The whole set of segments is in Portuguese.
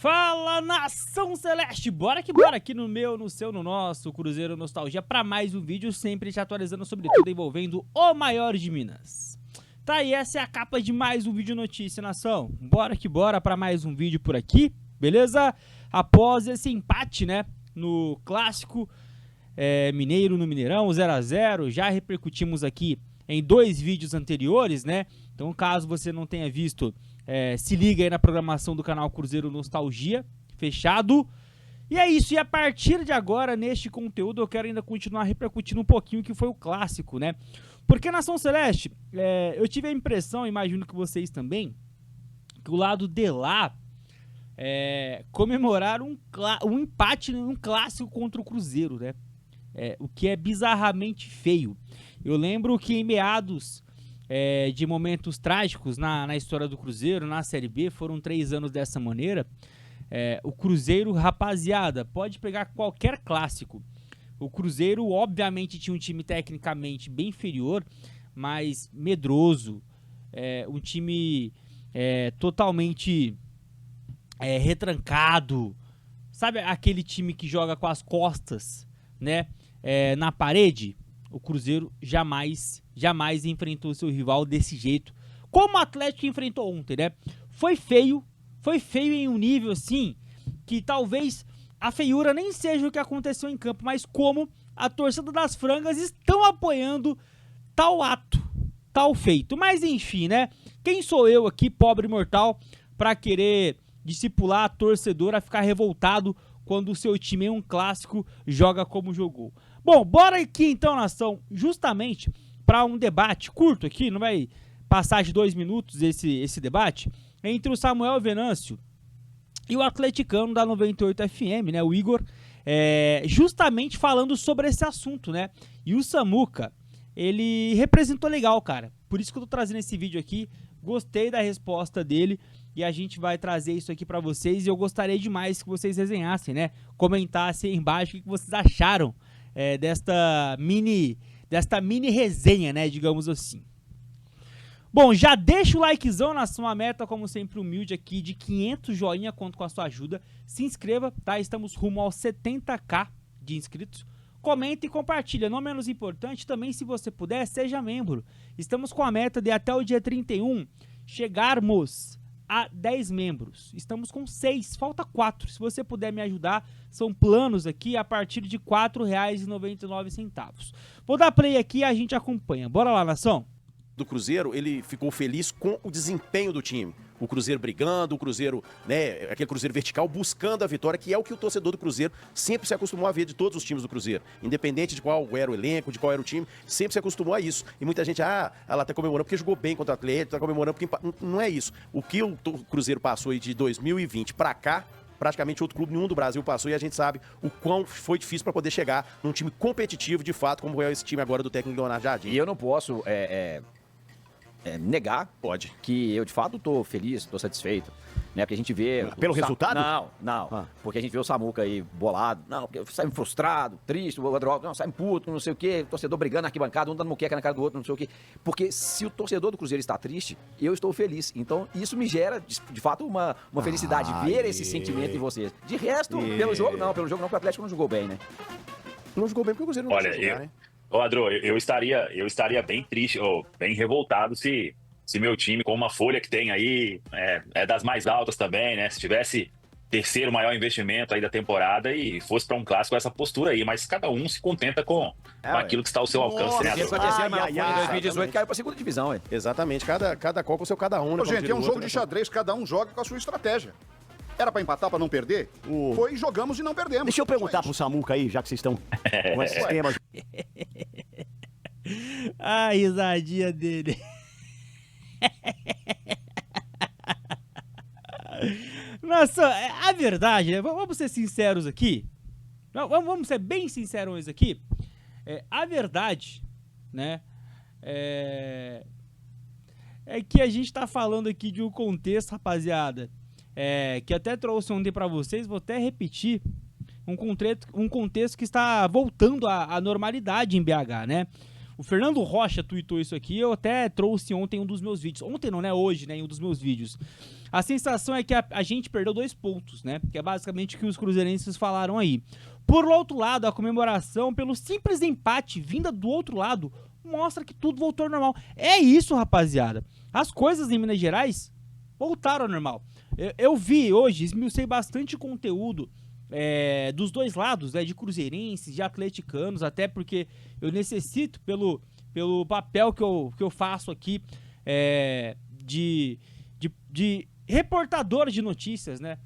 Fala, Nação Celeste! Bora que bora aqui no meu, no seu, no nosso Cruzeiro Nostalgia para mais um vídeo, sempre te atualizando sobre tudo envolvendo o maior de Minas. Tá aí, essa é a capa de mais um vídeo notícia, Nação. Bora que bora para mais um vídeo por aqui, beleza? Após esse empate, né, no clássico mineiro no Mineirão, 0x0, já repercutimos aqui em dois vídeos anteriores, né? Então, caso você não tenha visto, se liga aí na programação do canal Cruzeiro Nostalgia, fechado. E é isso, e a partir de agora, neste conteúdo, eu quero ainda continuar repercutindo um pouquinho o que foi o clássico, né? Porque, Nação Celeste, eu tive a impressão, imagino que vocês também, que o lado de lá comemoraram um empate num clássico contra o Cruzeiro, né? O que é bizarramente feio. Eu lembro que em meados de momentos trágicos na história do Cruzeiro, na Série B, foram 3 anos dessa maneira. O Cruzeiro, rapaziada, pode pegar qualquer clássico. O Cruzeiro, obviamente, tinha um time tecnicamente bem inferior, mas medroso. Um time totalmente retrancado. Sabe aquele time que joga com as costas, né, na parede? O Cruzeiro jamais enfrentou seu rival desse jeito, como o Atlético enfrentou ontem, né? Foi feio em um nível assim, que talvez a feiura nem seja o que aconteceu em campo, mas como a torcida das frangas estão apoiando tal ato, tal feito. Mas enfim, né? Quem sou eu aqui, pobre mortal, para querer discipular a torcedor a ficar revoltado quando o seu time em um clássico joga como jogou? Bom, bora aqui então, nação, justamente para um debate curto aqui, não vai passar de 2 minutos esse debate, entre o Samuel Venâncio e o atleticano da 98 FM, né, o Igor, justamente falando sobre esse assunto, né? E o Samuca, ele representou legal, cara, por isso que eu tô trazendo esse vídeo aqui, gostei da resposta dele e a gente vai trazer isso aqui para vocês e eu gostaria demais que vocês resenhassem, né? Comentassem aí embaixo o que vocês acharam desta mini resenha, né, digamos assim. Bom, já deixa o likezão, nação, a meta, como sempre, humilde aqui, de 500 joinha, conto com a sua ajuda. Se inscreva, tá? Estamos rumo aos 70k de inscritos. Comenta e compartilha, não menos importante, também se você puder, seja membro. Estamos com a meta de até o dia 31 chegarmos a 10 membros. Estamos com 6, falta 4. Se você puder me ajudar, são planos aqui a partir de R$ 4,99. Vou dar play aqui e a gente acompanha. Bora lá, nação. Do Cruzeiro, ele ficou feliz com o desempenho do time. O Cruzeiro brigando, o Cruzeiro, né, aquele Cruzeiro vertical buscando a vitória, que é o que o torcedor do Cruzeiro sempre se acostumou a ver de todos os times do Cruzeiro. Independente de qual era o elenco, de qual era o time, sempre se acostumou a isso. E muita gente, ela tá comemorando porque jogou bem contra o Atlético, tá comemorando porque... Não é isso. O que o Cruzeiro passou aí de 2020 pra cá, praticamente outro clube nenhum do Brasil passou, e a gente sabe o quão foi difícil para poder chegar num time competitivo, de fato, como é esse time agora do técnico Leonardo Jardim. E eu não posso negar Pode. que eu, de fato, tô feliz, tô satisfeito, né? Porque a gente vê... Pelo resultado? Não. Porque a gente vê o Samuca aí bolado. Não, porque sai frustrado, triste, o outro não, sai puto, não sei o quê, torcedor brigando na arquibancada, um dando muqueca na cara do outro, não sei o quê. Porque se o torcedor do Cruzeiro está triste, eu estou feliz. Então, isso me gera, de fato, uma felicidade, ver esse sentimento em vocês. De resto, pelo jogo não, porque o Atlético não jogou bem, né? Não jogou bem porque o Cruzeiro não Olha, jogar, né? Ô, Adro, eu estaria bem triste, ou bem revoltado se meu time, com uma folha que tem aí, é das mais altas também, né? Se tivesse terceiro maior investimento aí da temporada e fosse para um clássico essa postura aí, mas cada um se contenta com aquilo que está ao seu alcance, né, O que Adro? aconteceu em 2018 caiu pra segunda divisão, ué. Exatamente, cada qual com o seu cada um, né? Ô, gente, é um jogo de xadrez, cada um joga com a sua estratégia. Era pra empatar, pra não perder? Foi, jogamos e não perdemos. Deixa eu perguntar pro Samuca aí, já que vocês estão com esse esquema. A risadinha dele. Nossa, a verdade, né? Vamos ser sinceros aqui. Vamos ser bem sinceros aqui. A verdade, né? É que a gente tá falando aqui de um contexto, rapaziada, que até trouxe ontem pra vocês, vou até repetir. Um contexto que está voltando à normalidade em BH, né? O Fernando Rocha tweetou isso aqui, eu até trouxe ontem um dos meus vídeos. Ontem não, né? Hoje, né? Em um dos meus vídeos. A sensação é que a gente perdeu 2 pontos, né? Que é basicamente o que os cruzeirenses falaram aí. Por outro lado, a comemoração pelo simples empate vinda do outro lado mostra que tudo voltou ao normal. É isso, rapaziada. As coisas em Minas Gerais voltaram ao normal. Eu vi hoje, esmiucei bastante conteúdo dos dois lados, né, de cruzeirenses, de atleticanos, até porque eu necessito, pelo papel que eu faço aqui, de reportador de notícias, né?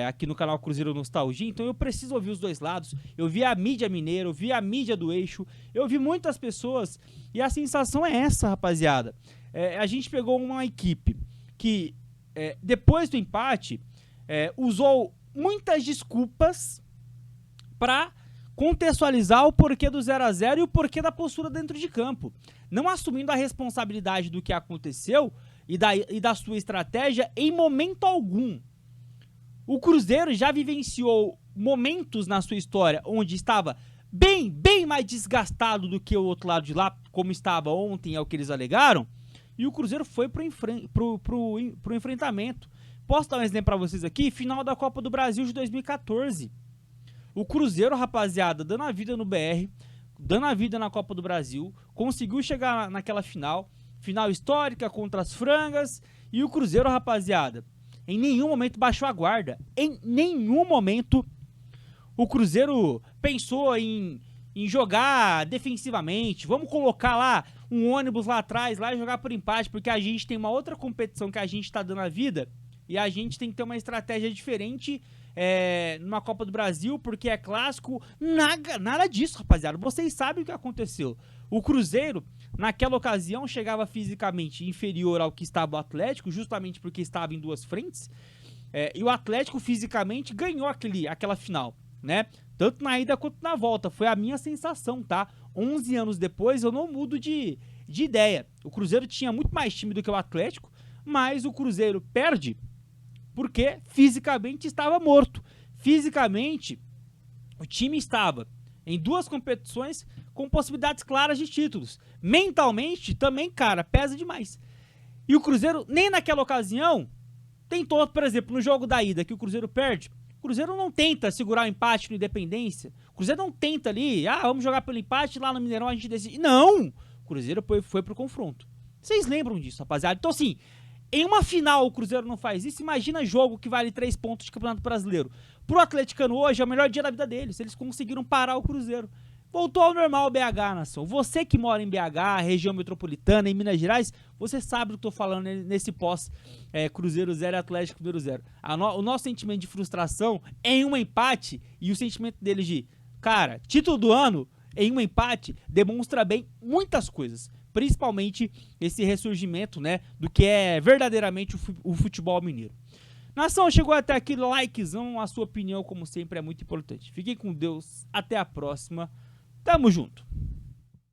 Aqui no canal Cruzeiro Nostalgia, então eu preciso ouvir os dois lados. Eu vi a mídia mineira, eu vi a mídia do eixo, eu vi muitas pessoas e a sensação é essa, rapaziada. A gente pegou uma equipe que, depois do empate, usou muitas desculpas para contextualizar o porquê do 0-0 e o porquê da postura dentro de campo, não assumindo a responsabilidade do que aconteceu e da sua estratégia em momento algum. O Cruzeiro já vivenciou momentos na sua história onde estava bem mais desgastado do que o outro lado de lá, como estava ontem, é o que eles alegaram, e o Cruzeiro foi pro enfrentamento. Posso dar um exemplo para vocês aqui? Final da Copa do Brasil de 2014. O Cruzeiro, rapaziada, dando a vida no BR, dando a vida na Copa do Brasil, conseguiu chegar naquela final histórica contra as frangas, e o Cruzeiro, rapaziada, em nenhum momento baixou a guarda. Em nenhum momento o Cruzeiro pensou em jogar defensivamente. Vamos colocar lá um ônibus lá atrás lá e jogar por empate, porque a gente tem uma outra competição que a gente tá dando a vida e a gente tem que ter uma estratégia diferente numa Copa do Brasil, porque é clássico. Nada disso, rapaziada. Vocês sabem o que aconteceu. O Cruzeiro, naquela ocasião, chegava fisicamente inferior ao que estava o Atlético, justamente porque estava em duas frentes, e o Atlético fisicamente ganhou aquela final, né? Tanto na ida quanto na volta. Foi a minha sensação, tá? 11 anos depois eu não mudo de ideia. O Cruzeiro tinha muito mais time do que o Atlético, mas o Cruzeiro perde porque fisicamente estava morto. Fisicamente, o time estava em duas competições com possibilidades claras de títulos. Mentalmente, também, cara, pesa demais. E o Cruzeiro, nem naquela ocasião, tentou, por exemplo, no jogo da ida, que o Cruzeiro perde, o Cruzeiro não tenta segurar o empate no Independência. O Cruzeiro não tenta ali, vamos jogar pelo empate, lá no Mineirão a gente decide. Não! O Cruzeiro foi pro confronto. Vocês lembram disso, rapaziada? Então, assim, em uma final o Cruzeiro não faz isso, imagina jogo que vale 3 pontos de Campeonato Brasileiro. Pro atleticano hoje é o melhor dia da vida deles, eles conseguiram parar o Cruzeiro. Voltou ao normal BH, nação. Você que mora em BH, região metropolitana, em Minas Gerais, você sabe do que eu tô falando nesse pós Cruzeiro 0 e Atlético 0-0. O nosso sentimento de frustração em um empate e o sentimento deles de, cara, título do ano em um empate demonstra bem muitas coisas. Principalmente esse ressurgimento, né, do que é verdadeiramente o futebol mineiro. Nação, chegou até aqui, likezão, a sua opinião, como sempre, é muito importante. Fiquem com Deus, até a próxima, tamo junto.